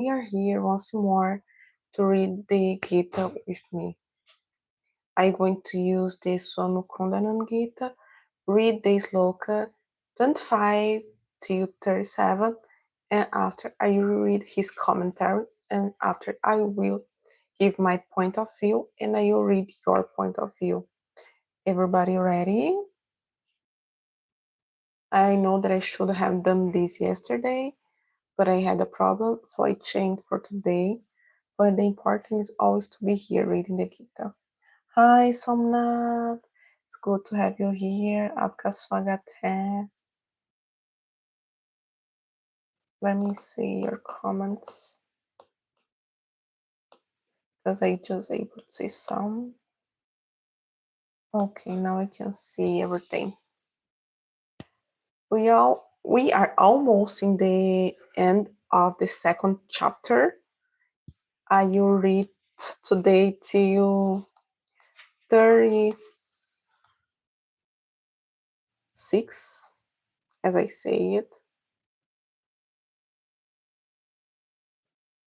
We are here once more to read the Gita with me. I'm going to use the Swanukundanan Gita, read the sloka 25 till 37, and after I will read his commentary, and after I will give my point of view, and I will read your point of view. Everybody ready? I know that I should have done this yesterday, but I had a problem, so I changed for today. But the important is always to be here reading the Gita. Hi Somnath, it's good to have you here. आपका स्वागत है. Let me see your comments because I just able to see some. Okay, now I can see everything. We are almost in the end of the second chapter. I will read today till 36, as I say it.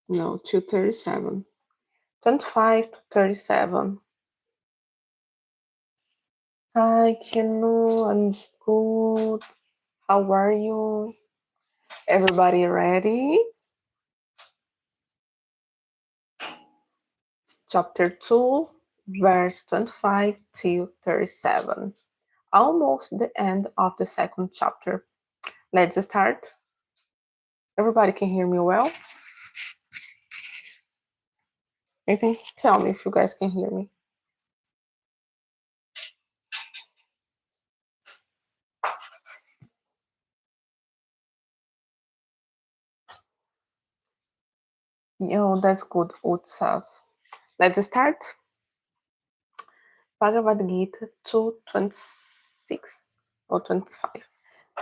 No, till 37. 25 to 37. Hi, Kenu. I'm good. How are you? Everybody ready? Chapter 2, verse 25 to 37. Almost the end of the second chapter. Let's start. Everybody can hear me well? I think, tell me if you guys can hear me. Yo, that's good, Utsav. Let's start. Bhagavad Gita 2:26 or 25.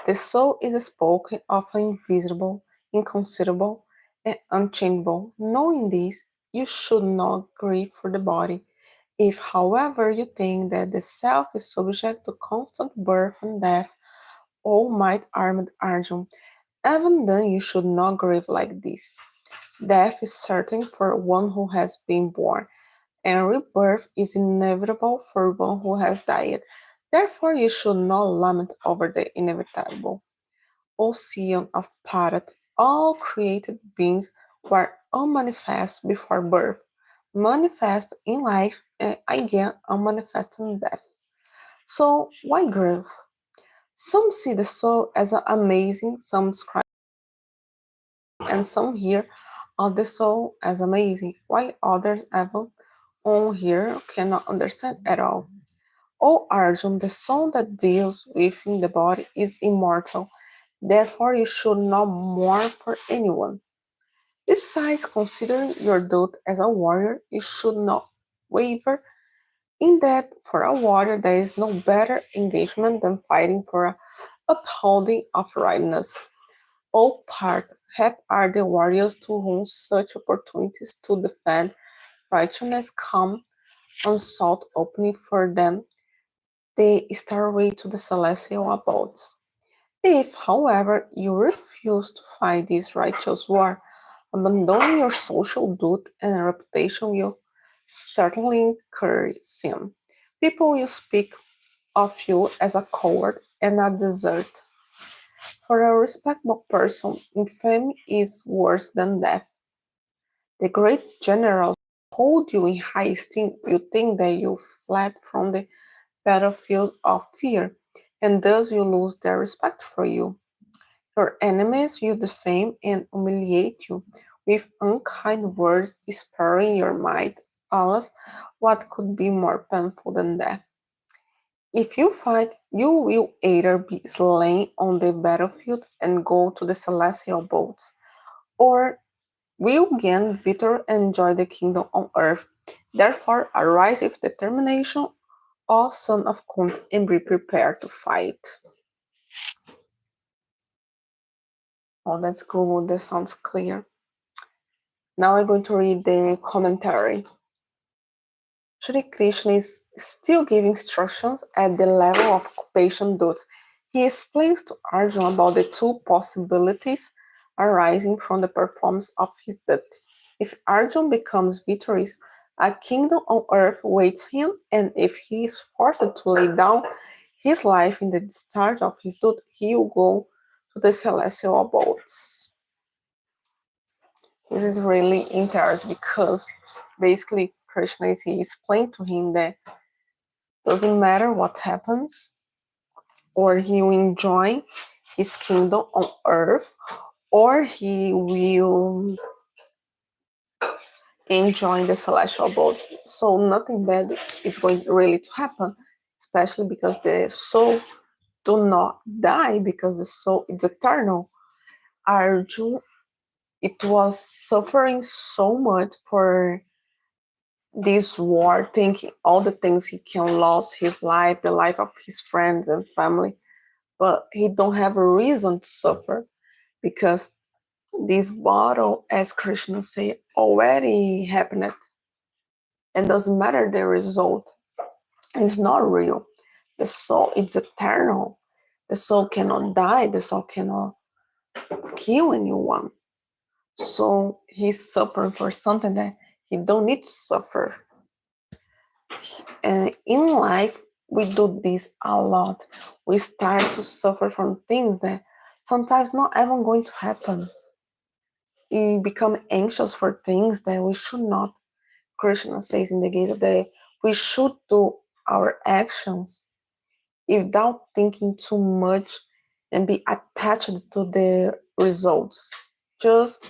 The soul is spoken of invisible, inconceivable, and unchangeable. Knowing this, you should not grieve for the body. If, however, you think that the self is subject to constant birth and death, O might armed Arjun, even then you should not grieve like this. Death is certain for one who has been born, and rebirth is inevitable for one who has died. Therefore, you should not lament over the inevitable. Ocean of Bharat, all created beings were unmanifest before birth, manifest in life, and again unmanifest in death. So, why grieve? Some see the soul as amazing, some describe, and some hear of the soul as amazing, while others even on here cannot understand at all. O Arjun, the soul that deals within the body is immortal. Therefore, you should not mourn for anyone. Besides, considering your duty as a warrior, you should not waver in that for a warrior there is no better engagement than fighting for a upholding of rightness. All part happy are the warriors to whom such opportunities to defend righteousness come unsought, opening for them the stairway to the celestial abodes. If, however, you refuse to fight this righteous war, abandoning your social duty and reputation will certainly incur sin. People will speak of you as a coward and a desert. For a respectable person, infamy is worse than death. The great generals who hold you in high esteem will think that you fled from the battlefield of fear, and thus will lose their respect for you. Your enemies will defame and humiliate you with unkind words, sparing your might. Alas, what could be more painful than that? If you fight, you will either be slain on the battlefield and go to the celestial abodes, or will gain victory and enjoy the kingdom on earth. Therefore, arise with determination, O son of Kunt, and be prepared to fight. Oh, that's good. That sounds clear. Now I'm going to read the commentary. Shri Krishna is still giving instructions at the level of occupation duties. He explains to Arjuna about the two possibilities arising from the performance of his duty. If Arjun becomes victorious, a kingdom on earth waits him, and if he is forced to lay down his life in the discharge of his duty, he will go to the celestial abodes. This is really interesting because basically Krishna is explaining to him that doesn't matter what happens, or he will enjoy his kingdom on earth, or he will enjoy the celestial abodes. So nothing bad is going really to happen, especially because the soul do not die, because the soul is eternal. Arjun, it was suffering so much for this war, thinking all the things he can lose his life, the life of his friends and family, but he don't have a reason to suffer because this battle, as Krishna said, already happened, and doesn't matter the result. It's not real. The soul is eternal. The soul cannot die. The soul cannot kill anyone. So he's suffering for something that he don't need to suffer. And in life, we do this a lot. We start to suffer from things that sometimes not even going to happen. We become anxious for things that we should not. Krishna says in the Gita that we should do our actions without thinking too much and be attached to the results. Just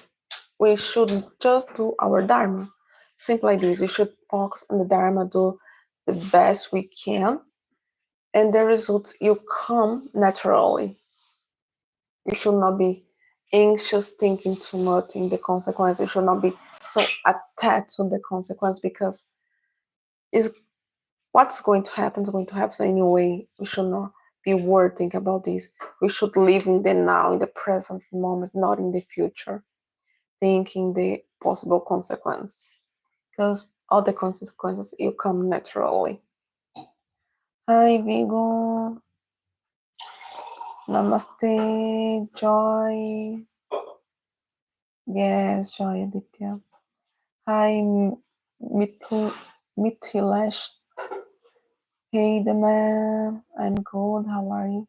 we should just do our dharma. Simple like this. We should focus on the dharma, do the best we can, and the results will come naturally. You should not be anxious thinking too much in the consequence. You should not be so attached to the consequence because it's what's going to happen is going to happen anyway. We should not be worried thinking about this. We should live in the now, in the present moment, not in the future, thinking the possible consequences. Because all the consequences will come naturally. Hi Vigo. Namaste Joy. Yes, Joy Aditya. Hi Mithilesh. Hey the man. I'm good. How are you?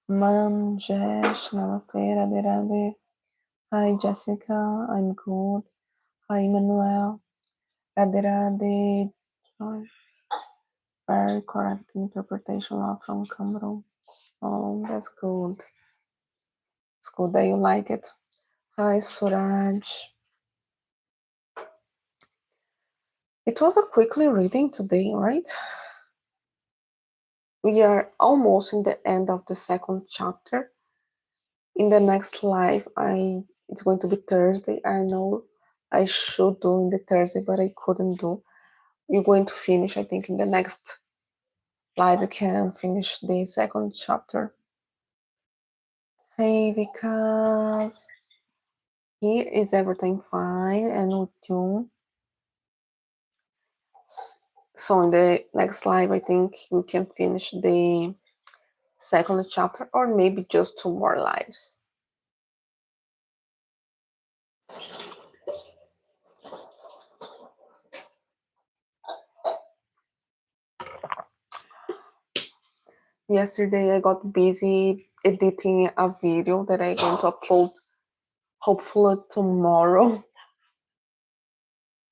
Manjesh, Namaste, Radhe Radhe. Hi Jessica, I'm good. Hi Manuel, Radhe Radhe. Very correct interpretation of from Cameroon. Oh, that's good. It's good that you like it. Hi Suraj. It was a quickly reading today, right? We are almost in the end of the second chapter. In the next live, it's going to be Thursday. I know I should do in the Thursday, but I couldn't do. We're going to finish, I think, in the next live. You can finish the second chapter. Hey, because here is everything fine and with you. So in the next live, I think we can finish the second chapter, or maybe just 2 more lives. Yesterday I got busy editing a video that I'm going to upload hopefully tomorrow.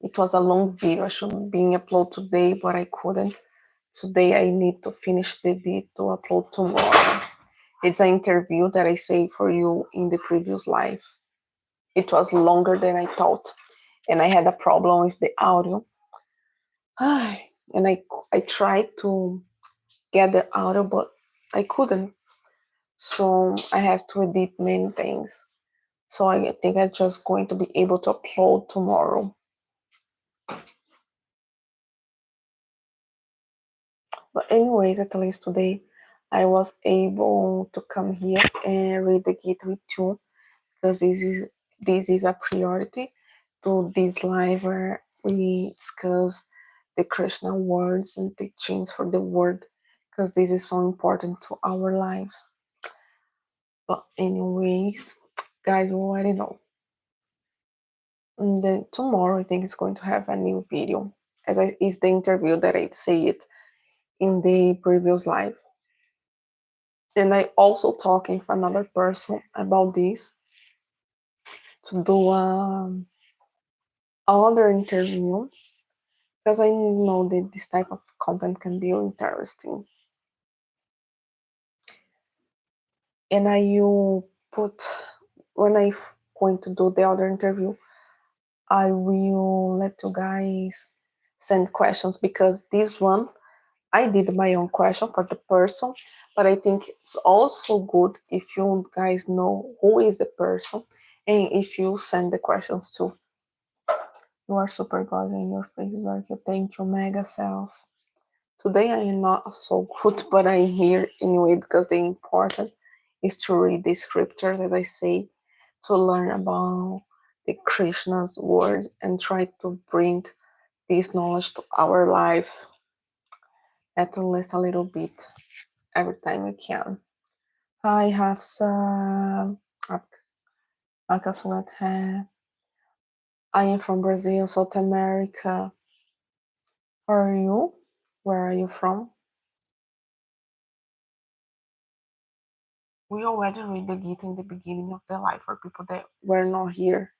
It was a long video. I should be upload today, but I couldn't. Today I need to finish the edit to upload tomorrow. It's an interview that I say for you in the previous live. It was longer than I thought, and I had a problem with the audio. And I tried to get the audio, but I couldn't. So I have to edit many things. So I think I'm just going to be able to upload tomorrow. But anyways, at least today I was able to come here and read the Gita with you, because this is a priority to this live where we discuss the Krishna words and teachings for the world, because this is so important to our lives. But anyways, guys will already know. And then tomorrow I think it's going to have a new video, as I is the interview that I say it in the previous live. And I also talking with another person about this to do another interview because I know that this type of content can be interesting. And I will put when I going to do the other interview, I will let you guys send questions because this one I did my own question for the person, but I think it's also good if you guys know who is the person and if you send the questions too. You are super gorgeous and your face is very cute. Thank you, mega self. Today I am not so good, but I'm here anyway because the important is to read the scriptures, as I say, to learn about the Krishna's words and try to bring this knowledge to our life at least a little bit every time we can. I have some. I am from Brazil, South America. How are you? Where are you from? We already read the Gita in the beginning of the life for people that were not here.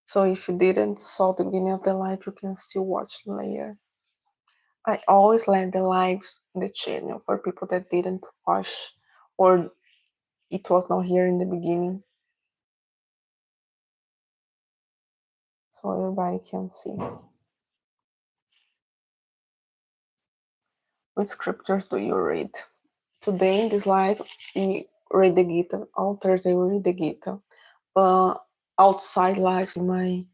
So if you didn't saw the beginning of the life, you can still watch later. I always let the lives in the channel for people that didn't watch or it was not here in the beginning, so everybody can see. Which scriptures do you read? Today in this live, we read the Gita. All Thursday we read the Gita. But outside life, in my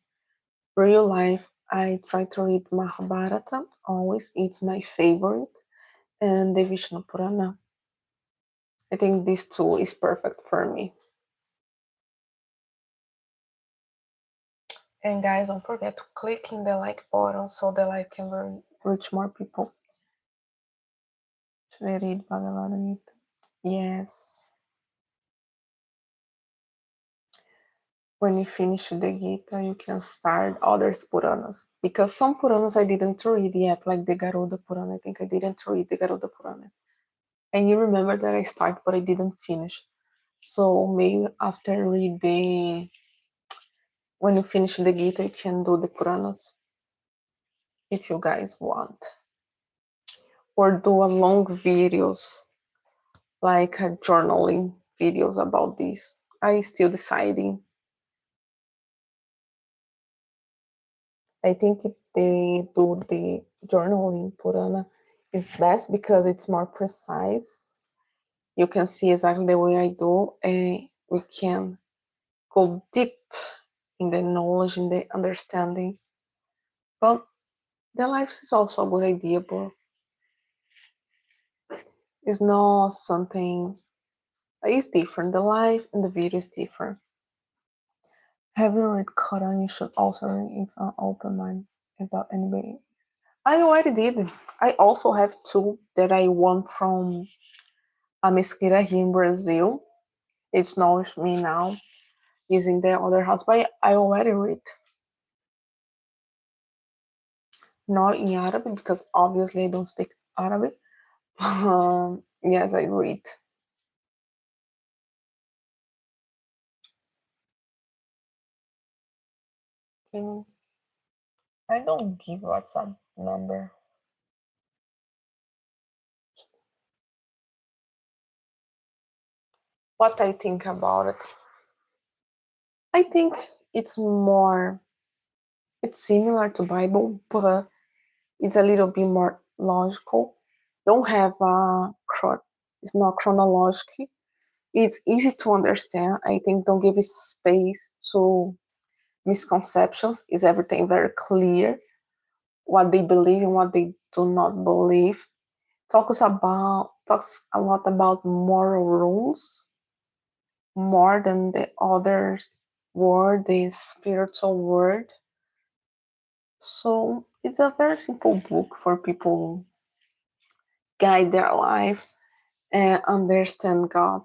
real life, I try to read Mahabharata. Always, it's my favorite, and the Vishnu Purana. I think this two is perfect for me. And guys, don't forget to click in the like button so the live can reach more people. Should I read Bhagavad Gita? Yes. When you finish the Gita, you can start other Puranas. Because some Puranas I didn't read yet, like the Garuda Purana. I think I didn't read the Garuda Purana. And you remember that I started, but I didn't finish. So maybe after read when you finish the Gita, you can do the Puranas if you guys want. Or do a long videos, like a journaling videos about this. I still deciding. I think if they do the journaling Purana is best because it's more precise. You can see exactly the way I do, and we can go deep in the knowledge, in the understanding. But the life is also a good idea, but it's not something. It's different. The life and the video is different. Have you read Quran? You should also read if an open mind about anybody. I already did. I also have two that I won from a mesquita here in Brazil. It's not with me now, using the other house, but I already read. Not in Arabic because obviously I don't speak Arabic. Yes, I read. Can I don't give WhatsApp number. What I think about it? I think it's more. It's similar to Bible, but it's a little bit more logical. Don't have a it's not chronological. It's easy to understand. I think don't give it space to misconceptions. Is everything very clear? What they believe and what they do not believe. Talks a lot about moral rules more than the other word, the spiritual word. So it's a very simple book for people guide their life and understand God.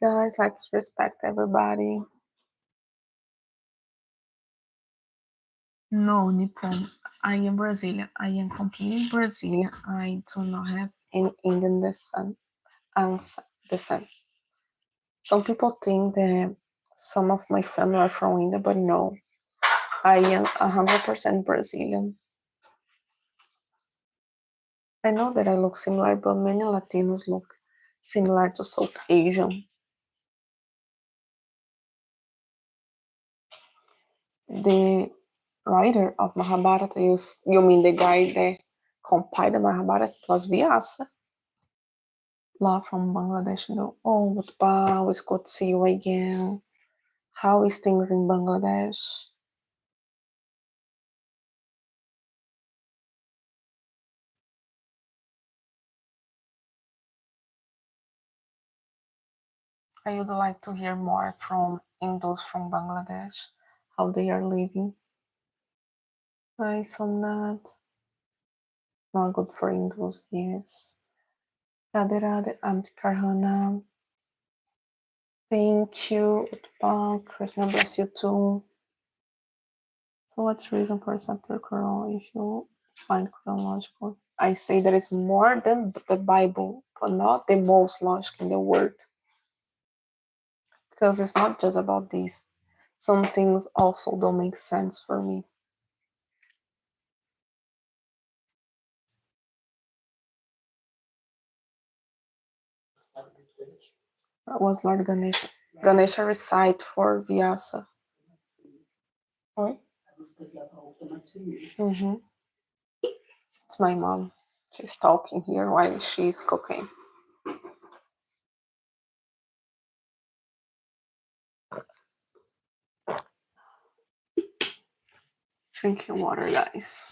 Guys, let's respect everybody. No, Nippon. I am Brazilian. I am completely Brazilian. I do not have any Indian descent. Some people think that some of my family are from India, but no. I am 100% Brazilian. I know that I look similar, but many Latinos look similar to South Asian. The writer of Mahabharata, you mean the guy that compiled the Mahabharata, was Vyasa, lá from Bangladesh. Oh, Utpal, it's good to see you again. How is things in Bangladesh? I would like to hear more from Hindus from Bangladesh, how they are living. Hi, Somnath. Not good for Hindus, yes. Radhe Radhe, Karhana. Thank you, Utpal. Krishna bless you too. So what's the reason for Saturday Quran if you find chronological? I say there is more than the Bible, but not the most logic in the world. Because it's not just about this. Some things also don't make sense for me. That was Lord Ganesha. Ganesha recite for Vyasa. Oi? Mm-hmm. It's my mom. She's talking here while she's cooking. Drinking water, guys.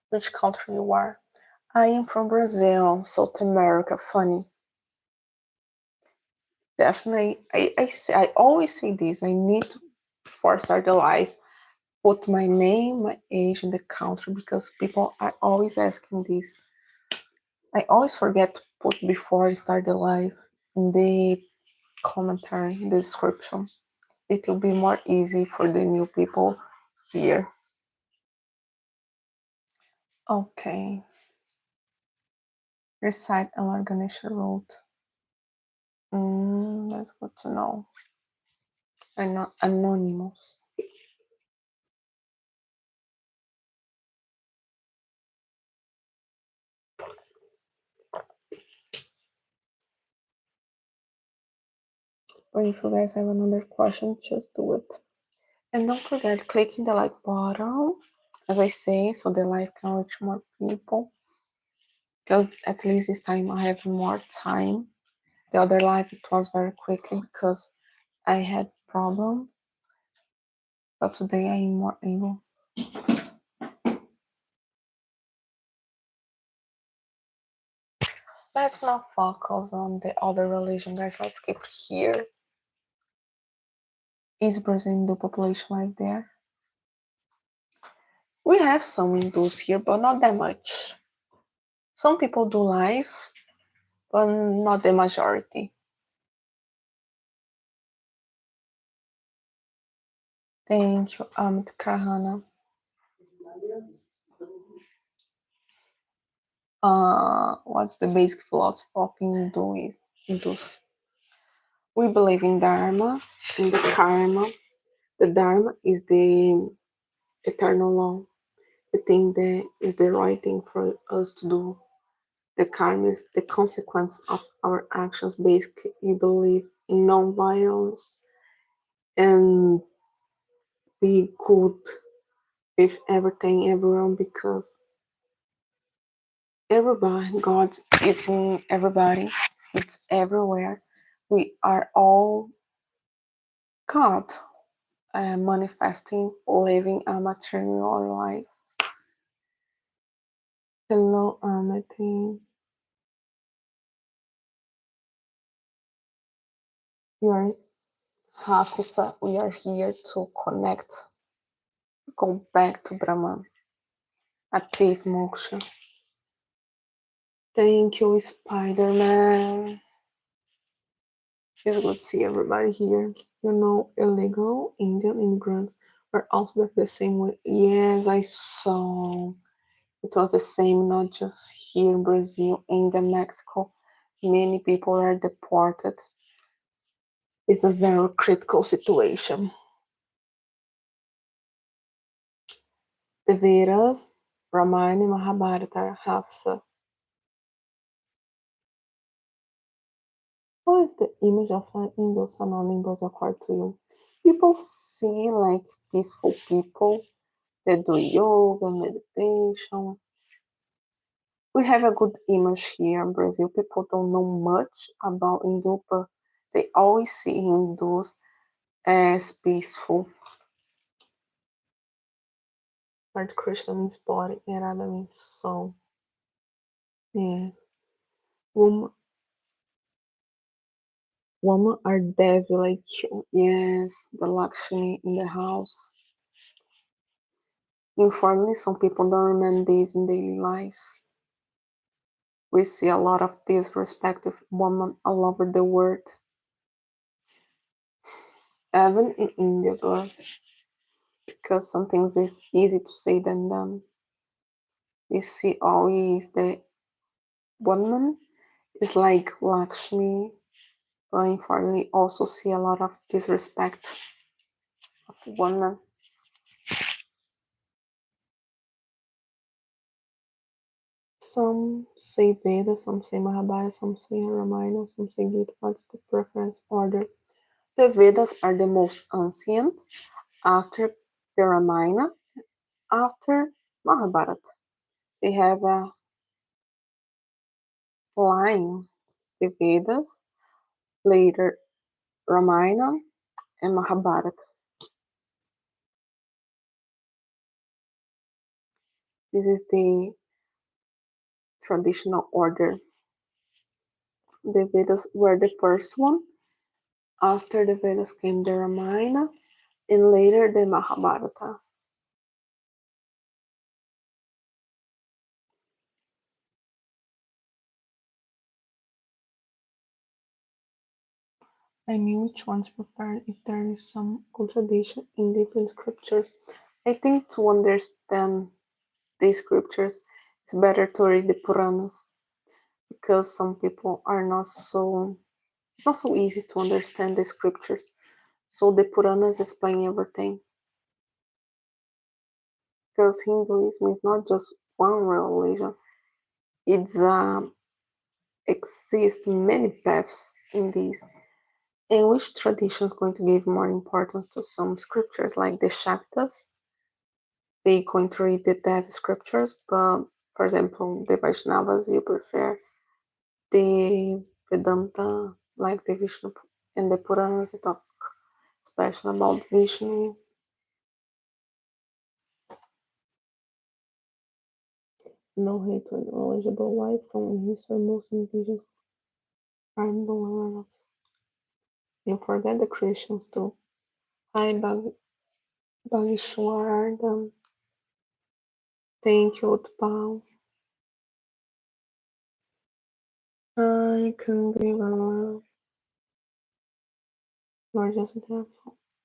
Which country you are? I am from Brazil, South America. Funny. Definitely, I always say this. I need to, before I start the live, put my name, my age, and the country because people are always asking this. I always forget to put before I start the live in the commentary, in the description. It will be more easy for the new people here. Okay. Recite an organization route. That's good to know. Anonymous. Or if you guys have another question, just do it. And don't forget clicking the like button, as I say, so the live can reach more people. Because at least this time I have more time. The other live it was very quickly because I had problems, but today I am more able. Let's not focus on the other religion, guys. Let's keep here. Is Brazil Hindu population live there? We have some Hindus here, but not that much. Some people do lives, but not the majority. Thank you, Kahana. What's the basic philosophy of Hindus? We believe in Dharma and the Karma. The Dharma is the eternal law, the thing that is the right thing for us to do. The Karma is the consequence of our actions. Basically, we believe in non-violence and be good with everything, everyone, because everybody, God is in everybody. It's everywhere. We are all God, manifesting, living a material life. Hello, Amity. We are Hafisa. We are here to connect, go back to Brahman, achieve moksha. Thank you, Spider-Man. It's good to see everybody here. Illegal Indian immigrants were also the same way. Yes, I saw. It was the same, not just here in Brazil, and in Mexico. Many people are deported. It's a very critical situation. The Vedas, Ramayana, Mahabharata, Hafsa. How is the image of an Hindu synonymous occur to you? People see like peaceful people that do yoga, meditation. We have a good image here in Brazil. People don't know much about Hindu, but they always see Hindus as peaceful. Lord Krishna means body and Radha means soul. Yes. Woman, woman are devil like you. Yes, the Lakshmi in the house. Informally, some people don't remember this in daily lives. We see a lot of disrespect of women all over the world, even in India, but because some things is easy to say than done. We see always the woman is like Lakshmi, but unfortunately also see a lot of disrespect of women. Some say Veda, some say Mahabharata, some say Ramayana, some say Gita. What's the preference order? The Vedas are the most ancient, after the Ramayana, after Mahabharata. They have a line, the Vedas, later Ramayana and Mahabharata. This is the traditional order. The Vedas were the first one. After the Vedas came the Ramayana and later the Mahabharata. I mean, which one's preferred if there is some contradiction in different scriptures. I think to understand the scriptures, it's better to read the Puranas because some people are not so, it's not so easy to understand the scriptures. So the Puranas explain everything because Hinduism is not just one religion. It's exists many paths in this. And which tradition is going to give more importance to some scriptures, like the Shaktas? They going to read the Dev scriptures, but for example, the Vaishnavas, you prefer the Vedanta, like the Vishnu and the Puranas, they talk especially about Vishnu. No hate to knowledgeable life from history, most individuals are in the learners. You forget the Christians too. Hi, Bhagishwardhan. Thank you, Utpal. I can be well. You're just there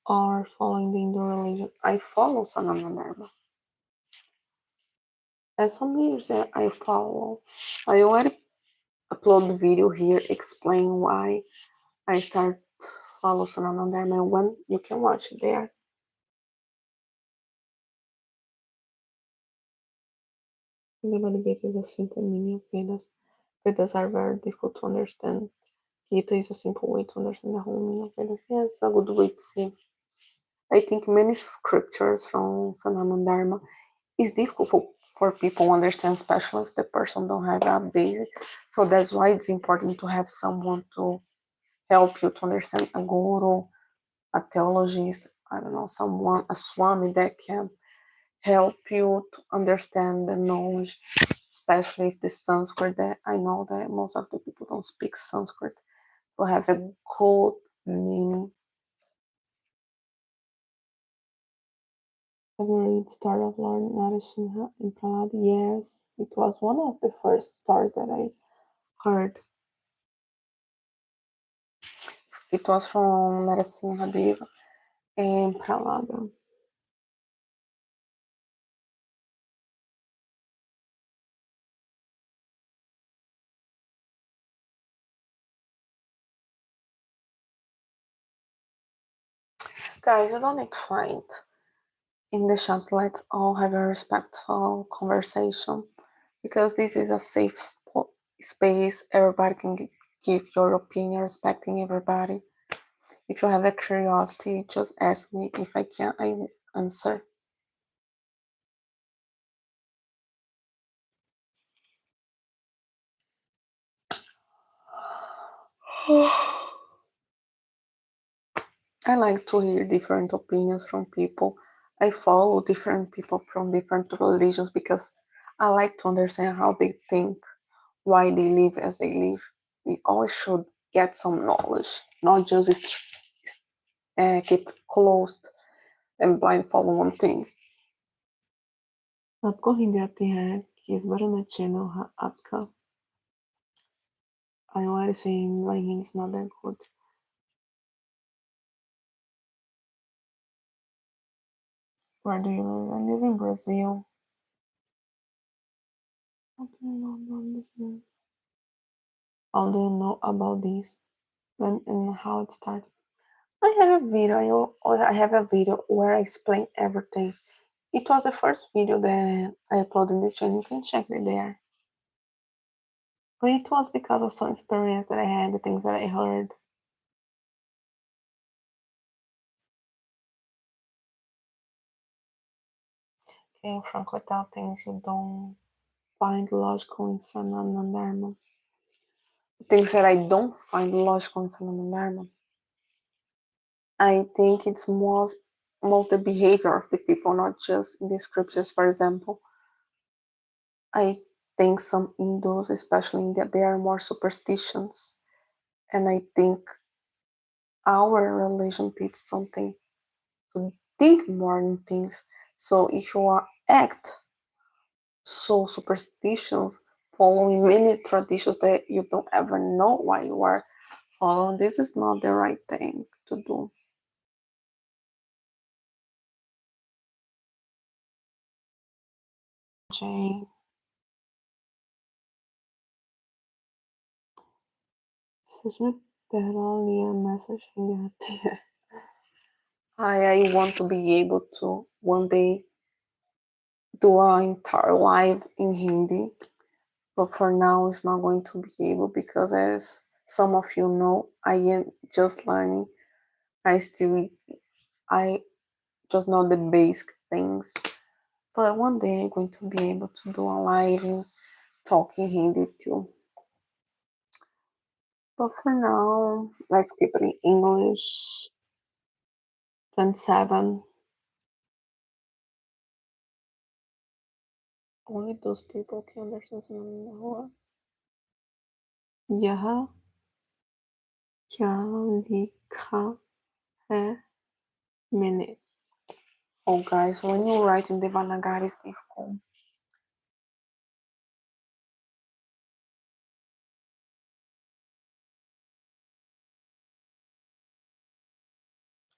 or following the Hindu religion. I follow Sanatana Dharma. And some leaders that I follow. I already upload the video here explain why I start follow Sanatana Dharma when you can watch it there. Everybody Gita is a simple meaning of Vedas. Vedas are very difficult to understand. Gita is a simple way to understand the whole meaning of Vedas. Yes, a good way to see. I think many scriptures from Sanatana Dharma is difficult for people to understand, especially if the person don't have a basic. So that's why it's important to have someone to help you to understand, a guru, a theologist, I don't know, someone, a swami that can help you to understand the knowledge, especially if the Sanskrit that I know that most of the people don't speak Sanskrit will have a good meaning. Have you read Story of Lord Narasimha in Prahlad? Yes, it was one of the first stories that I heard. It was from Narasimha Deva and Prahlada. Guys, I don't need to fight in the chat. Let's all have a respectful conversation because this is a safe space. Everybody can give your opinion, respecting everybody. If you have a curiosity, just ask me. If I can, I will answer. I like to hear different opinions from people. I follow different people from different religions because I like to understand how they think, why they live as they live. We always should get some knowledge, not just keep closed and blind follow one thing. आपको हिंदी आती है कि इस बारे में channel आपका I already saying my Hindi is not that good. Where do you live? I live in Brazil. How do you know about this man? How do you know about this? When and how it started? I have a video. I have a video where I explain everything. It was the first video that I uploaded in the channel. You can check it there. But it was because of some experience that I had, the things that I heard. Came from without things you don't find logical in Sanana Dharma. Things that I don't find logical in Sanana Dharma. I think it's most the behavior of the people, not just in the scriptures, for example. I think some Hindus, especially in that they are more superstitions. And I think our religion teaches something to think more in things. So if you are act so superstitious, following many traditions that you don't ever know why you are following, this is not the right thing to do. Jane, सच में पहला लिया message Hindi आती है. I want to be able to one day do an entire live in Hindi, but for now it's not going to be able because as some of you know, I am just learning. I just know the basic things. But one day I'm going to be able to do a live and talk in Hindi too. But for now, let's keep it in English. 27. Only those people can understand Sananda. यह क्या लिखा है मैंने? Oh guys, when you write in Devanagari it's difficult.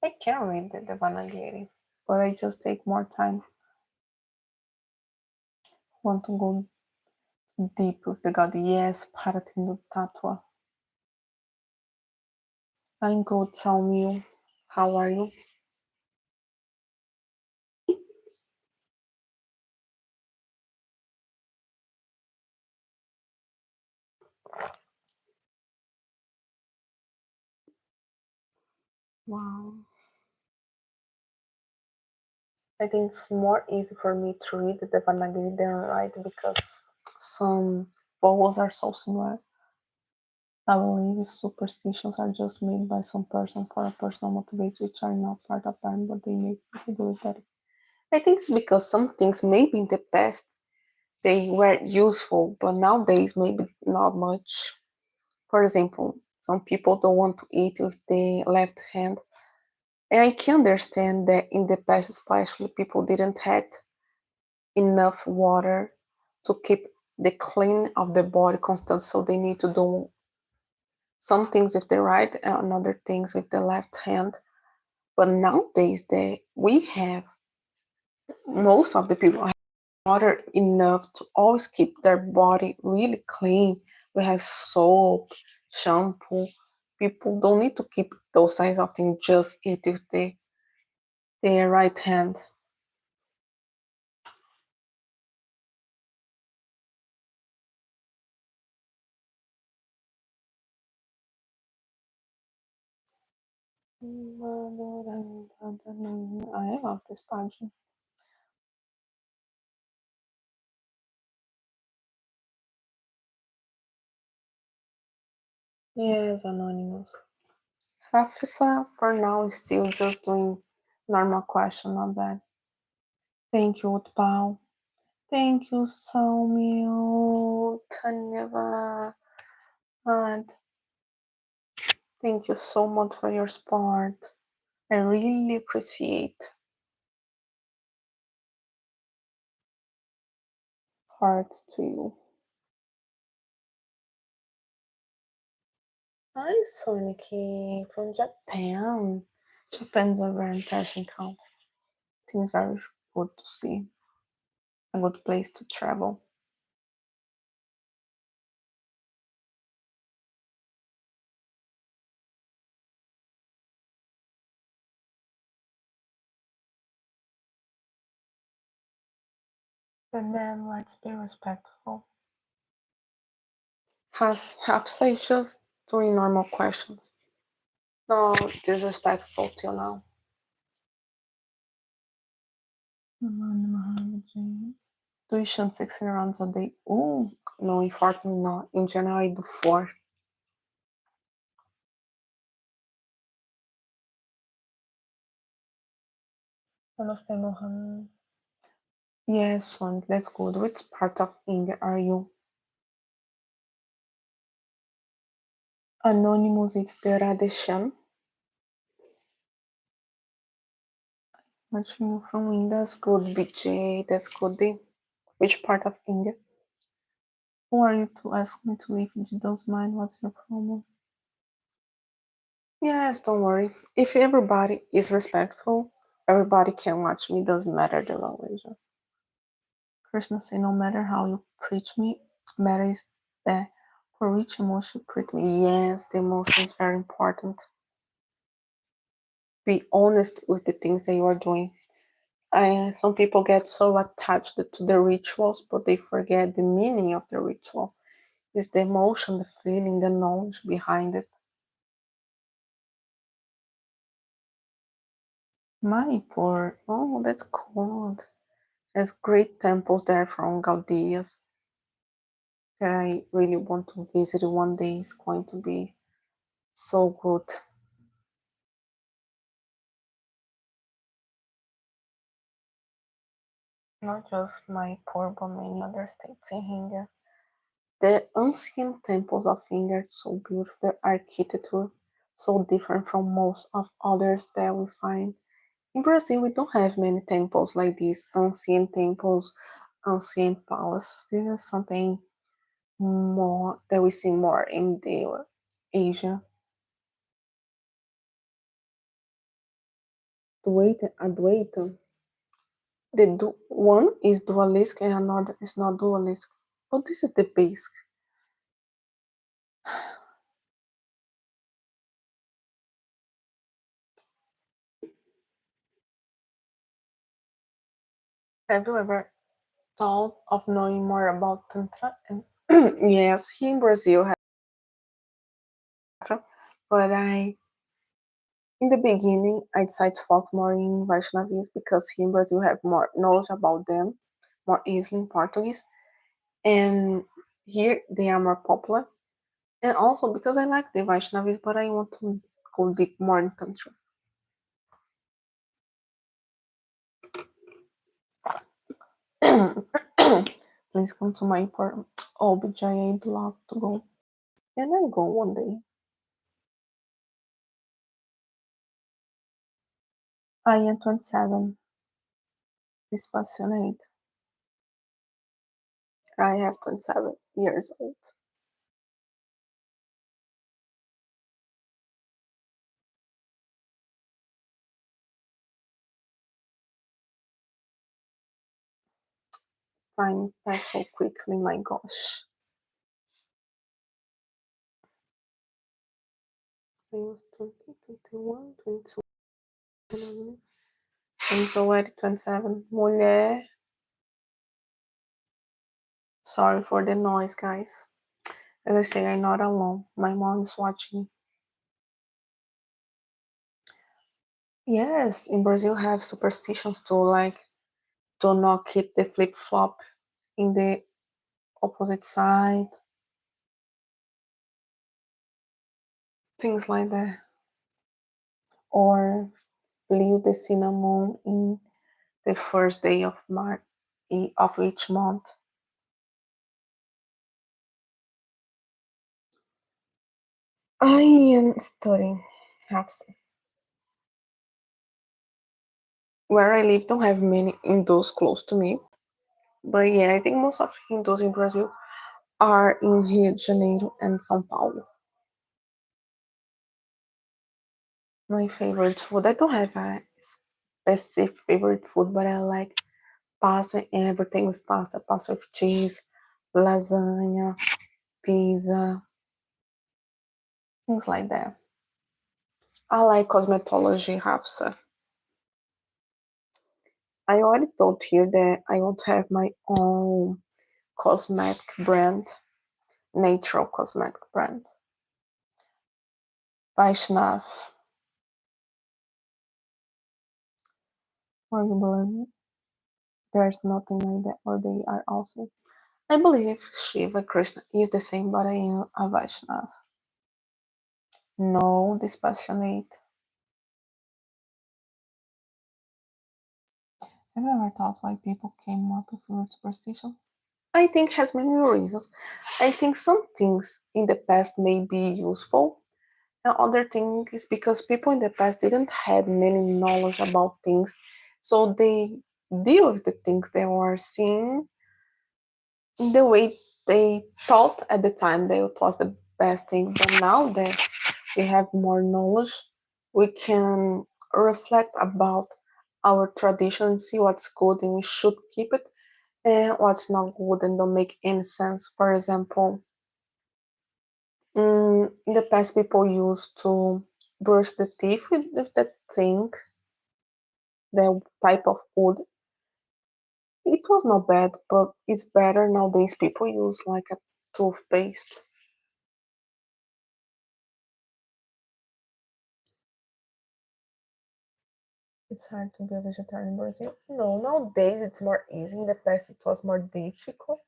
I can read the Devanagari, but I just take more time. Want to go deep with the God. Yes, Paratindu Tatua. I'm good, tell me. How are you? Wow. I think it's more easy for me to read the Devanagari than write because some vowels are so similar. I believe superstitions are just made by some person for a personal motivation which are not part of them, but they make people believe that. I think it's because some things maybe in the past they were useful, but nowadays maybe not much. For example, some people don't want to eat with the left hand, And I can understand that in the past, especially, people didn't have enough water to keep the clean of the body constant, so they need to do some things with the right and other things with the left hand. But nowadays, that we have most of the people have water enough to always keep their body really clean. We have soap, shampoo. People don't need to keep those kinds of things, just eat with their right hand. I love this pageant. Yes, Anonymous. Hafisa for now is still just doing normal question, not bad. Thank you, Utpal. Thank you, Saumil, Tanyava, and thank you so much for your support. I really appreciate heart to you. Hi, Soniki from Japan. Japan's a very interesting country. Seems very good to see. A good place to travel. The man, let's be respectful. Has Hafsa is just doing normal questions. No disrespectful till now. Tuition 16 rounds a day. Ooh, no, unfortunately not. In general, I do four. Namaste, Mohan. Yes, son, that's good. Which part of India are you? Anonymous, it's the Radhesham. Much more from India. That's good, BJ. That's good. Which part of India? Who are you to ask me to leave if you don't mind? What's your problem? Yes, don't worry. If everybody is respectful, everybody can watch me. Doesn't matter the language. Krishna said, no matter how you preach me, matter is that for which emotion you preach me. Yes, the emotion is very important. Be honest with the things that you are doing. Some people get so attached to the rituals, but they forget the meaning of the ritual. It's the emotion, the feeling, the knowledge behind it. Manipur, oh, that's cool. There's great temples there from Gaudias that I really want to visit one day. It's going to be so good. Not just Manipur, but many other states in India. The ancient temples of India are so beautiful. Their architecture so different from most of others that we find. In Brazil, we don't have many temples like these ancient temples, ancient palaces. This is something more that we see more in the Asia. Advaita, Advaita. One is dualistic and another is not dualistic. So this is the basic. Have you ever thought of knowing more about Tantra? And yes, here in Brazil have Tantra, but in the beginning I decided to focus more in Vaishnavis because here in Brazil have more knowledge about them, more easily in Portuguese, and here they are more popular. And also because I like the Vaishnavis, but I want to go deep more in Tantra. Please come to my apartment. Oh, BJ, I'd love to go. And I go one day. I am 27. Dispassionate. I have 27 years old. Time passed so quickly, my gosh. I was 20, 21, 22. And it's already 27. Mulher. Sorry for the noise, guys. As I say, I'm not alone. My mom is watching. Yes, in Brazil have superstitions too, like do not keep the flip flop in the opposite side, things like that. Or leave the cinnamon in the first day of March of each month. I am studying half. Where I live don't have many Hindus close to me, but yeah, I think most of Hindus in Brazil are in Rio de Janeiro and São Paulo. My favorite food, I don't have a specific favorite food, but I like pasta and everything with pasta, pasta with cheese, lasagna, pizza, things like that. I like cosmetology, Hafsa. I already told here that I want to have my own cosmetic brand, natural cosmetic brand. Vaishnav, or you believe there's nothing like that, or they are also. I believe Shiva Krishna is the same, but I am a Vaishnav. No, dispassionate. Have you ever thought why people came up with superstition? I think has many reasons. I think some things in the past may be useful. And other thing is because people in the past didn't have many knowledge about things, so they deal with the things they were seeing in the way they thought at the time that it was the best thing. But now that we have more knowledge, we can reflect about our tradition, see what's good and we should keep it, and what's not good and don't make any sense. For example, in the past, people used to brush the teeth with that thing, the type of wood. It was not bad, but it's better nowadays. People use like a toothpaste. It's hard to be a vegetarian in Brazil. No, nowadays it's more easy. In the past, it was more difficult.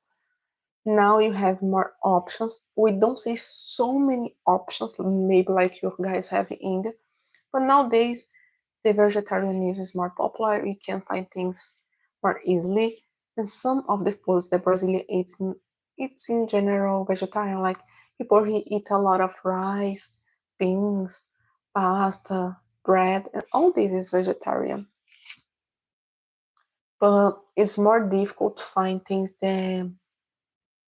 Now you have more options. We don't see so many options, maybe like you guys have in India. But nowadays, the vegetarianism is more popular. You can find things more easily. And some of the foods that Brazilian eats, it's in general vegetarian. Like people here eat a lot of rice, beans, pasta, bread, and all this is vegetarian. But it's more difficult to find things that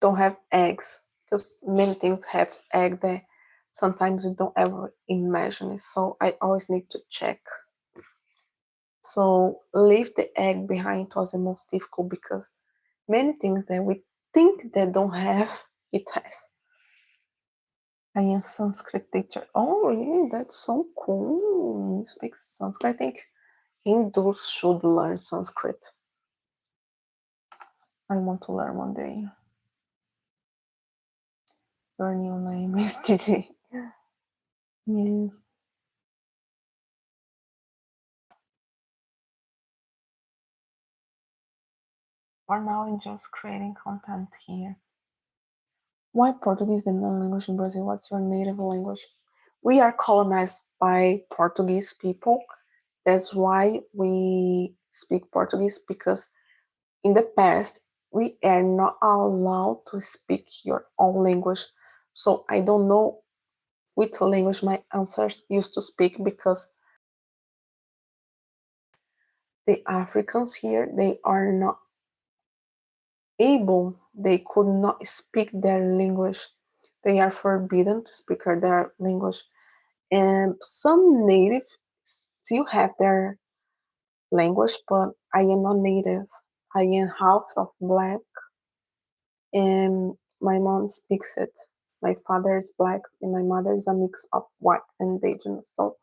don't have eggs because many things have egg that sometimes we don't ever imagine it. So I always need to check. So leave the egg behind was the most difficult because many things that we think that don't have, it has. I am Sanskrit teacher. Oh, really? That's so cool. You speak Sanskrit. I think Hindus should learn Sanskrit. I want to learn one day. Your new name is Jiji. Yes. For now, I'm just creating content here. Why Portuguese is the main language in Brazil? What's your native language? We are colonized by Portuguese people. That's why we speak Portuguese because in the past we are not allowed to speak your own language. So I don't know which language my ancestors used to speak because The Africans here, they are not able, they could not speak their language. They are forbidden to speak their language. And some natives still have their language, but I am not native. I am half of black, and my mom speaks it. My father is black, and my mother is a mix of white and indigenous. So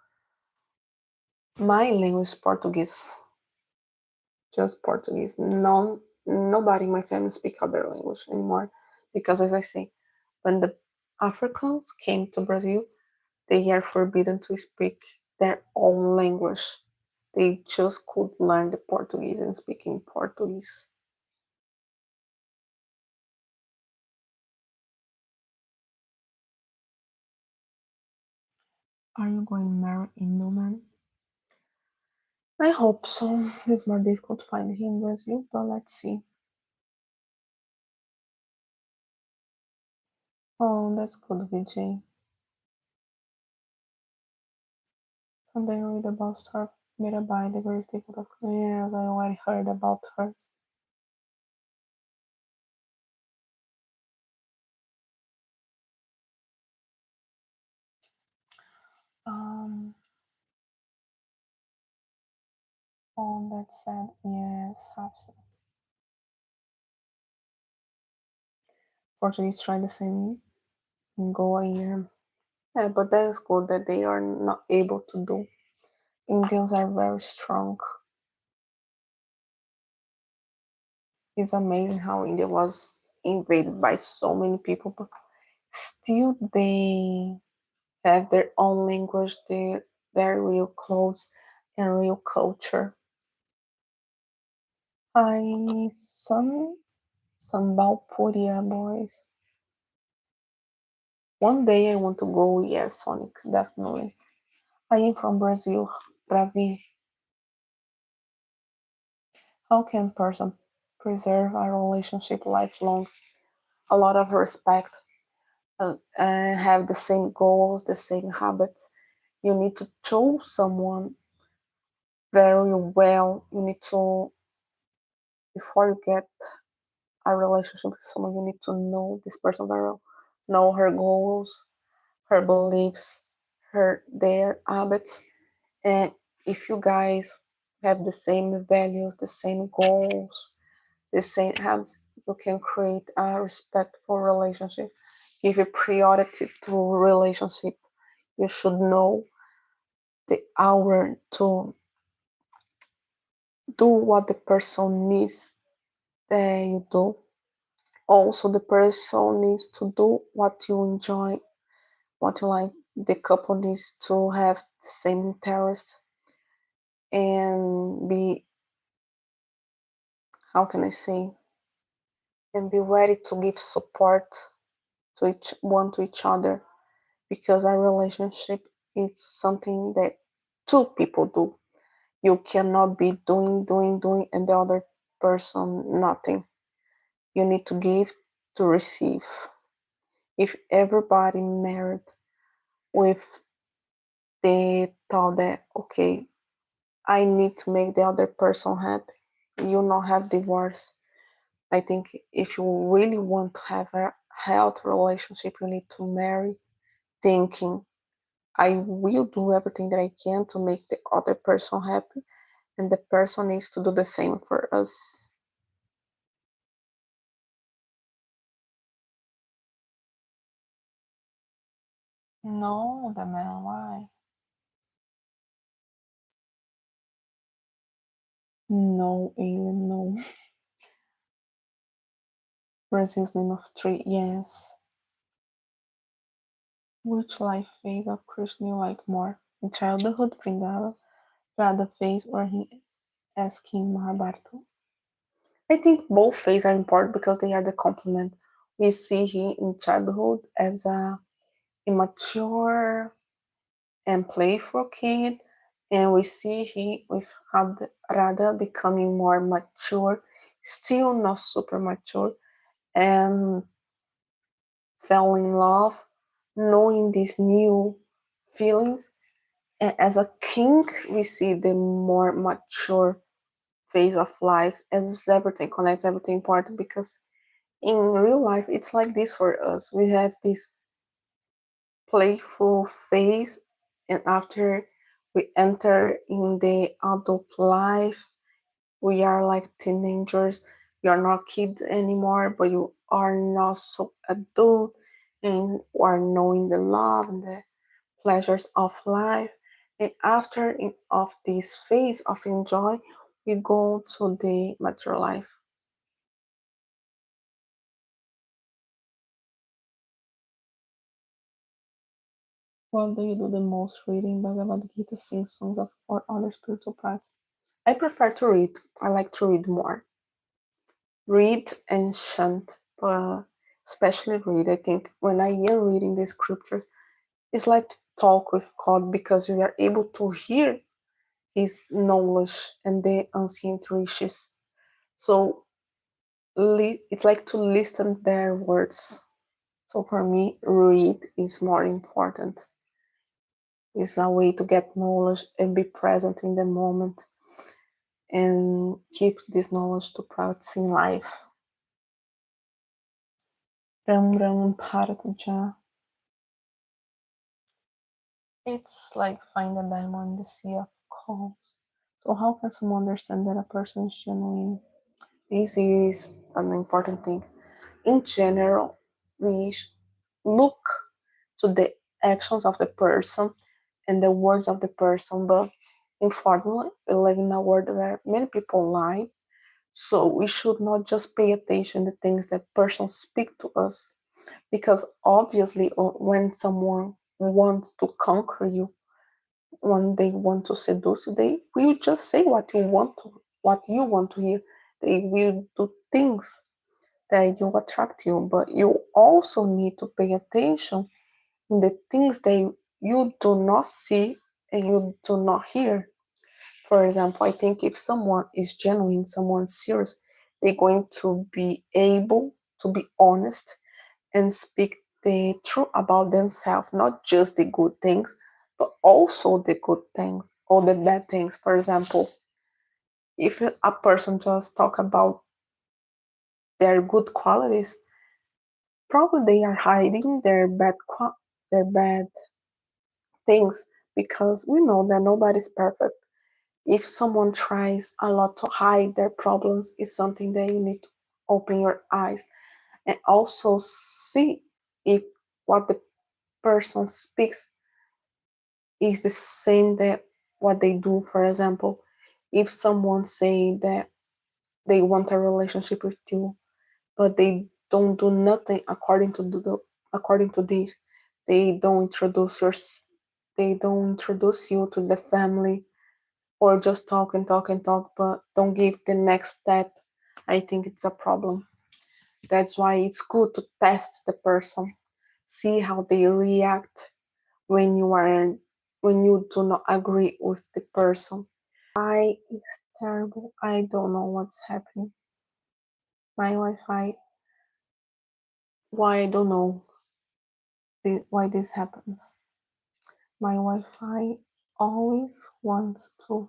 my language is Portuguese, just Portuguese. Nobody in my family speak other language anymore, because as I say, when the Africans came to Brazil, they are forbidden to speak their own language. They just could learn the Portuguese and speak in Portuguese. Are you going to marry a Newman? I hope so. It's more difficult to find him in Brazil, but let's see. Oh, that's good, VJ. Someday I read about Star Mirabai, the greatest difficult of Yes, I already heard about her. Um, oh, that's sad. Yes, have some. Portuguese try the same goal I am. Yeah, but that is good that they are not able to do. Indians are very strong. It's amazing how India was invaded by so many people, but still they have their own language, their real clothes, and real culture. I some Balpuria boys. One day I want to go. Yes, Sonic, definitely. I am from Brazil, Bravi. How can a person preserve a relationship lifelong? A lot of respect, and have the same goals, the same habits. You need to choose someone very well. You need to, before you get a relationship with someone, you need to know this person very well. Know her goals, her beliefs, her their habits, and if you guys have the same values, the same goals, the same habits, you can create a respectful relationship. Give a priority to relationship. You should know the hour to do what the person needs that you do. Also, the person needs to do what you enjoy, what you like. The couple needs to have the same interest and be, how can I say, and be ready to give support to each other, because a relationship is something that two people do. You cannot be doing, and the other person nothing. You need to give to receive. If everybody married with the thought that, okay, I need to make the other person happy, you not have divorce. I think if you really want to have a healthy relationship, you need to marry thinking, I will do everything that I can to make the other person happy, and the person needs to do the same for us. No, the man, why? No, alien, no. Brazil's name of tree, yes. Which life phase of Krishna you like more? In childhood, Vrindavan, Radha phase, or he asking Mahabharata? I think both phases are important because they are the complement. We see him in childhood as a immature and playful kid, and we see him with Radha becoming more mature, still not super mature, and fell in love, knowing these new feelings. And as a king, we see the more mature phase of life as everything connects everything important, because in real life it's like this for us. We have this playful phase, and after we enter in the adult life, we are like teenagers. You are not kids anymore, but you are not so adult, and you are knowing the love and the pleasures of life. And after of this phase of enjoy, we go to the mature life. What do you do the most? Reading Bhagavad Gita, sing songs of, or other spiritual practice? I prefer to read. I like to read more. Read and chant, but especially read. I think when I hear reading the scriptures, it's like to talk with God, because we are able to hear His knowledge and the ancient riches. So it's like to listen their words. So for me, read is more important. It's a way to get knowledge and be present in the moment and keep this knowledge to practice in life. Ram Ram Bharataja. It's like find a diamond in the sea of coals. So how can someone understand that a person is genuine? This is an important thing. In general, we look to the actions of the person and the words of the person, but unfortunately, we live in a world where many people lie. So we should not just pay attention to things that persons speak to us, because obviously, when someone wants to conquer you, when they want to seduce you, they will just say what you want to hear. They will do things that will attract you, but you also need to pay attention in the things that you do not see and you do not hear. For example, I think if someone is genuine, someone serious, they're going to be able to be honest and speak the truth about themselves, not just the good things, but also the good things or the bad things. For example, if a person just talk about their good qualities, probably they are hiding their bad things, because we know that nobody's perfect. If someone tries a lot to hide their problems, it's something that you need to open your eyes and also see if what the person speaks is the same that what they do. For example, if someone say that they want a relationship with you, but they don't do nothing according to this, they don't introduce your they don't introduce you to the family, or just talk and talk and talk, but don't give the next step, I think it's a problem. That's why it's good to test the person, see how they react when you do not agree with the person. I is terrible. I don't know what's happening. My Wi-Fi. Why I don't know why this happens. My Wi-Fi always wants to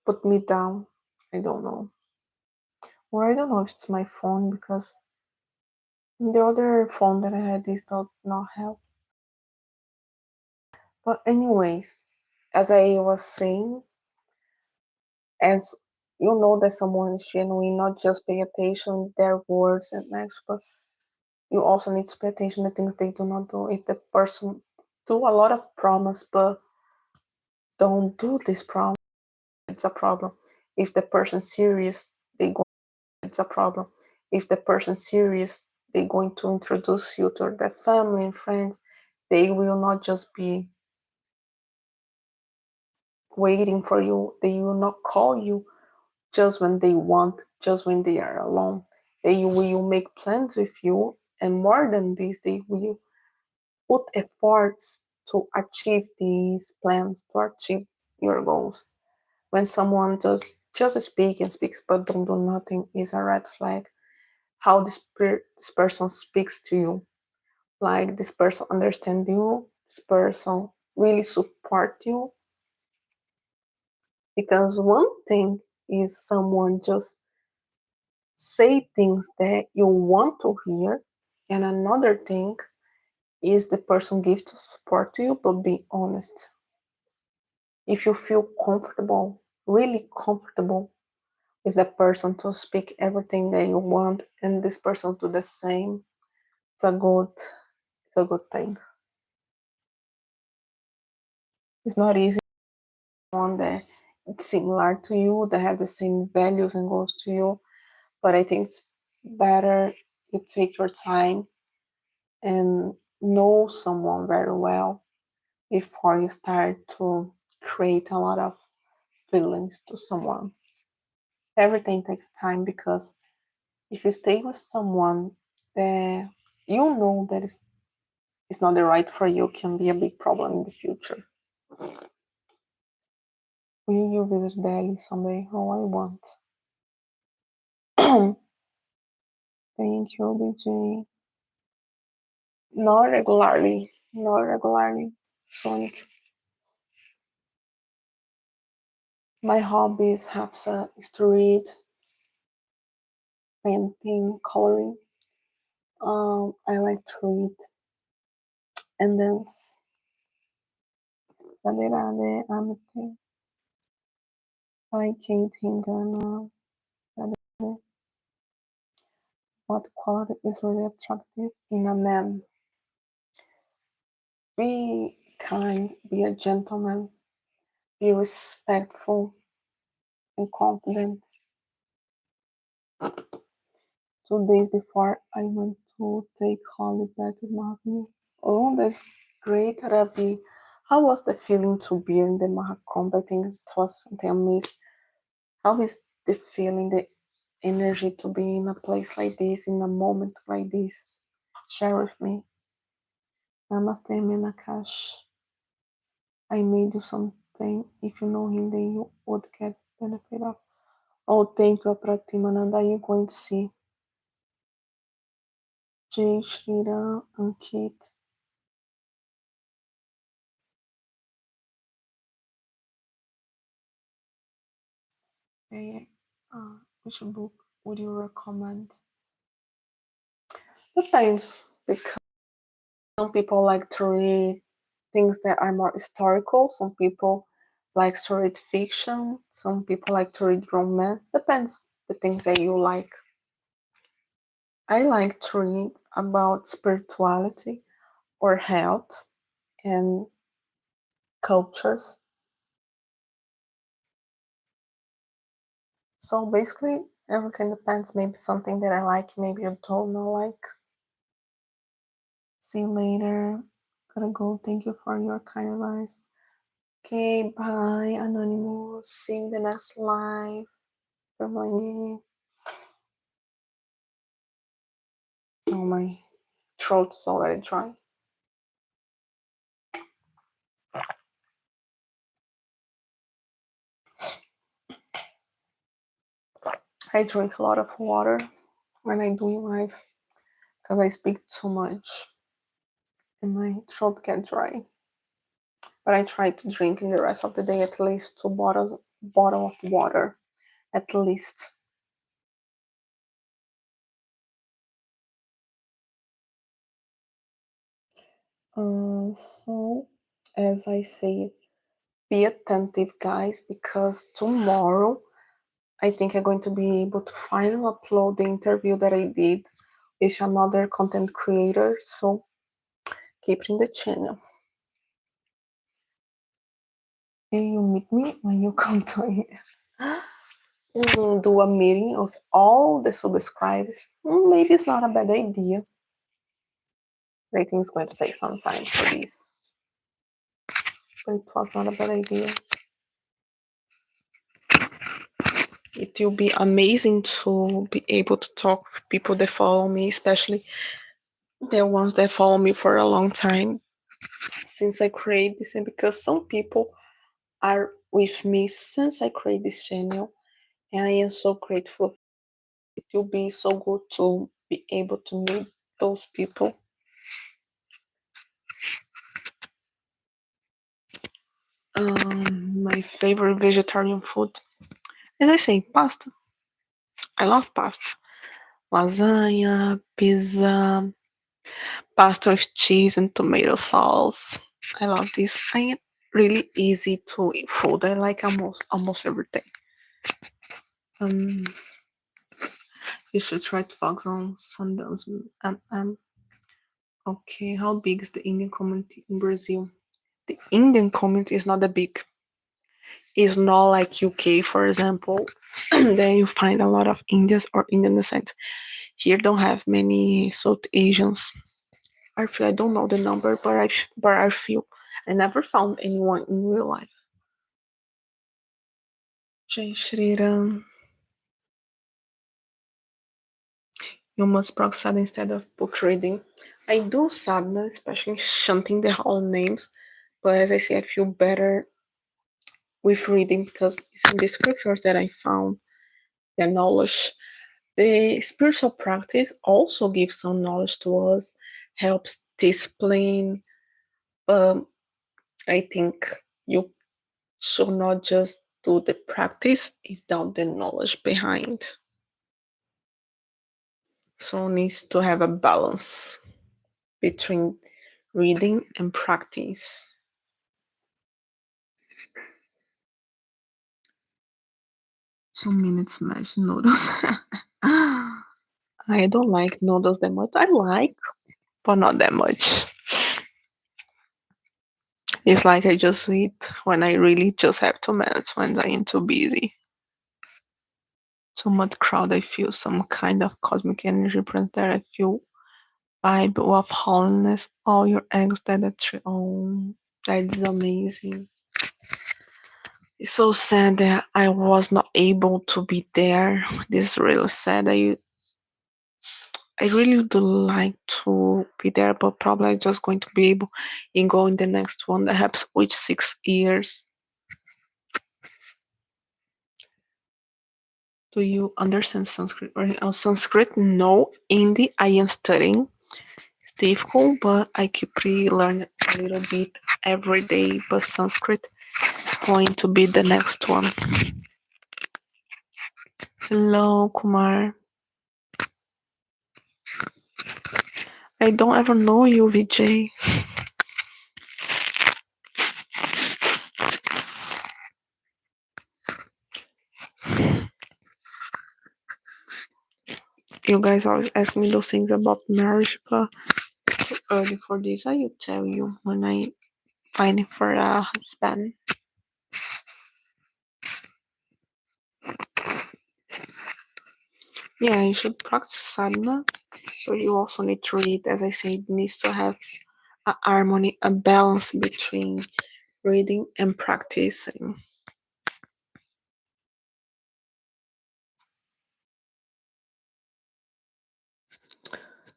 put me down. I don't know. Or I don't know if it's my phone, because the other phone that I had this does not help. But anyways, as I was saying, as you know that someone is genuine, not just pay attention to their words and actions, but you also need to pay attention to things they do not do. If the person do a lot of promise but don't do this promise, it's a problem. If the person serious, they go it's a problem. If the person serious, they're going to introduce you to their family and friends. They will not just be waiting for you. They will not call you just when they want, just when they are alone. They will make plans with you, and more than this, they will put efforts to achieve these plans, to achieve your goals. When someone just speak and speaks but don't do nothing is a red flag. How this person speaks to you, like this person understand you, this person really support you. Because one thing is someone just say things that you want to hear, and another thing is the person give to support to you, but be honest. If you feel comfortable, really comfortable with the person to speak everything that you want, and this person do the same, it's a good thing. It's not easy one that it's similar to you, that have the same values and goals to you, but I think it's better you take your time and know someone very well before you start to create a lot of feelings to someone. Everything takes time, because if you stay with someone that you know that is not the right for you, can be a big problem in the future. Will you visit Delhi someday? Oh, I want. Thank you, BJ. Not regularly. Not regularly. Sonic. My hobbies have is to read, painting, coloring. I like to read and dance. Cadeirada, amate. I can't think on what quality is really attractive in a man. Be kind, be a gentleman, be respectful and confident. 2 days before I went to take Holly back to Mahakam. Oh, that's great, Ravi. How was the feeling to be in the Mahakumbh? I think it was something amazing. How is the feeling, the energy to be in a place like this, in a moment like this? Share with me. Namaste, Menakash. I made you something. If you know Hindi, you would get benefit of. Oh, thank you, Pratimananda. You're going to see. Jai Shri Ram, Ankit. Hey, which book would you recommend? Depends, because some people like to read things that are more historical. Some people like to read fiction. Some people like to read romance. Depends the things that you like. I like to read about spirituality or health and cultures. So basically, everything depends. Maybe something that I like, maybe you don't know like. See you later. Gotta go. Thank you for your kind advice. Okay, bye, Anonymous. See you in the next live. Family. Oh, my throat is already dry. I drink a lot of water when I do live because I speak too much and my throat gets dry. But I try to drink in the rest of the day at least 2 bottle of water, at least. So, as I say, be attentive, guys, because tomorrow I think I'm going to be able to finally upload the interview that I did with another content creator. So keep it in the channel. And you meet me when you come to here. We'll do a meeting of all the subscribers. Maybe it's not a bad idea. I think it's going to take some time for this. But it was not a bad idea. It will be amazing to be able to talk with people that follow me, especially the ones that follow me for a long time since I created this, and because some people are with me since I created this channel, and I am so grateful. It will be so good to be able to meet those people. My favorite vegetarian food. As I say, pasta. I love pasta. Lasagna, pizza, pasta with cheese and tomato sauce. I love this. I really easy to eat food. I like almost everything. Um, you should try to focus on Sundance. Okay, how big is the Indian community in Brazil? The Indian community is not that big. It's not like UK, for example. There you find a lot of Indians or Indian descent. Here don't have many South Asians. I don't know the number, but I feel I never found anyone in real life. Jai Shri Ram. You must practice sadhana instead of book reading. I do sadhana, especially chanting the whole names, but as I say, I feel better with reading because it's in the scriptures that I found the knowledge. The spiritual practice also gives some knowledge to us, helps discipline, but I think you should not just do the practice without the knowledge behind. So needs to have a balance between reading and practice. Some minutes mashed noodles. I don't like noodles that much. I like, but not that much. It's like I just eat when I really just have 2 minutes when I'm too busy. Too much crowd, I feel some kind of cosmic energy present there. I feel vibe of holiness. All your eggs that are true. Oh, that's amazing. It's so sad that I was not able to be there. This is really sad. I really would like to be there, but probably just going to be able and go in the next one that happens with 6 years. Do you understand Sanskrit? Or Sanskrit? No. Hindi, I am studying. It's difficult, but I keep relearning a little bit every day. But Sanskrit is going to be the next one. Hello, Kumar. I don't ever know you, Vijay. You guys always ask me those things about marriage, but too early for this. I will tell you when I find it for a husband. Yeah, you should practice sadhana, but you also need to read. As I said, it needs to have a harmony, a balance between reading and practicing.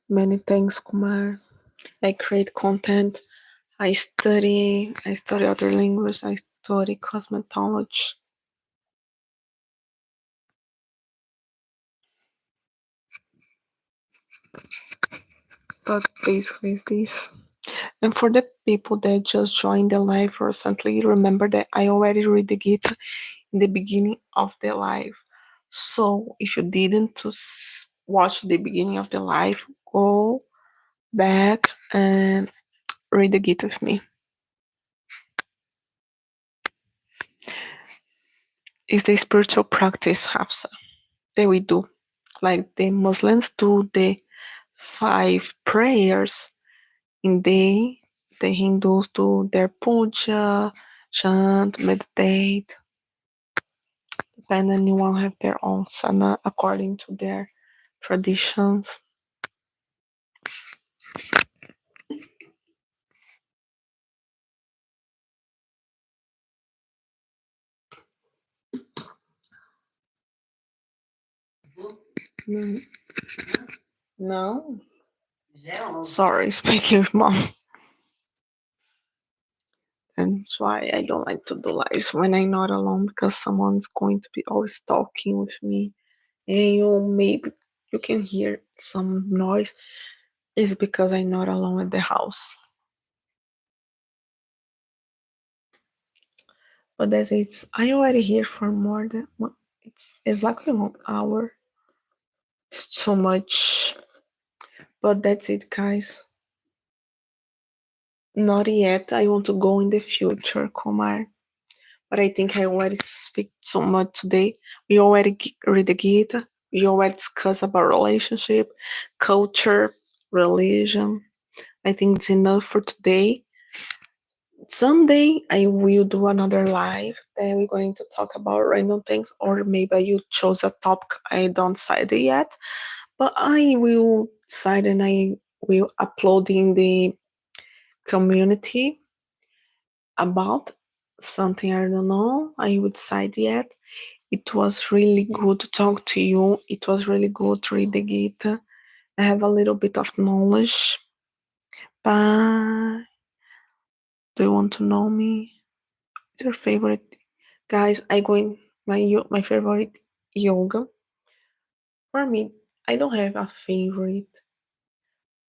Many thanks, Kumar. I create content. I study other languages. I study cosmetology. But basically, it's this. And for the people that just joined the live recently, remember that I already read the Gita in the beginning of the live. So if you didn't watch the beginning of the live, go back and read the Gita with me. It's the spiritual practice, Hafsa, that we do. Like the Muslims do the 5 prayers in day, the Hindus do their puja, chant, meditate. And anyone have their own sana according to their traditions. Mm, no, sorry, speaking with mom. That's why I don't like to do lives when I'm not alone because someone's going to be always talking with me, and maybe you can hear some noise. It's because I'm not alone at the house. But that's it. I already here for more than It's exactly 1 hour. It's so much. But that's it, guys. Not yet. I want to go in the future, Kumar. But I think I already speak so much today. We already read the Gita. We already discuss about relationship, culture, religion. I think it's enough for today. Someday I will do another live. Then we're going to talk about random things, or maybe you chose a topic I don't decide yet. But I will decide and I will upload in the community about something I don't know. I will decide yet. It was really good to talk to you. It was really good to read the Gita. I have a little bit of knowledge. Bye. Do you want to know me? What's your favorite? Guys, I go in my favorite yoga. For me, I don't have a favorite.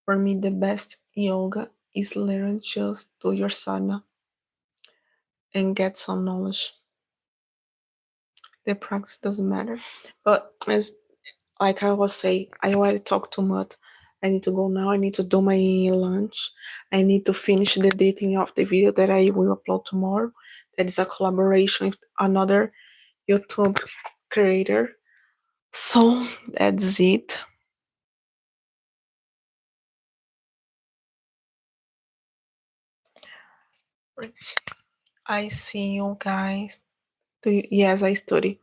For me, the best yoga is literally just do your sadhana and get some knowledge. The practice doesn't matter. But as like I was saying, I already talked too much. I need to go now. I need to do my lunch. I need to finish the editing of the video that I will upload tomorrow. That is a collaboration with another YouTube creator. So that's it. I see you guys. Yes, I study.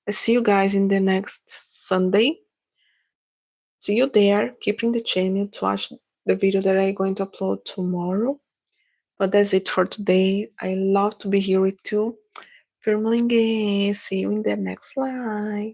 I see you guys in the next Sunday. See you there. Keep in the channel to watch the video that I'm going to upload tomorrow. But that's it for today. I love to be here with you. Firmlingue. See you in the next live.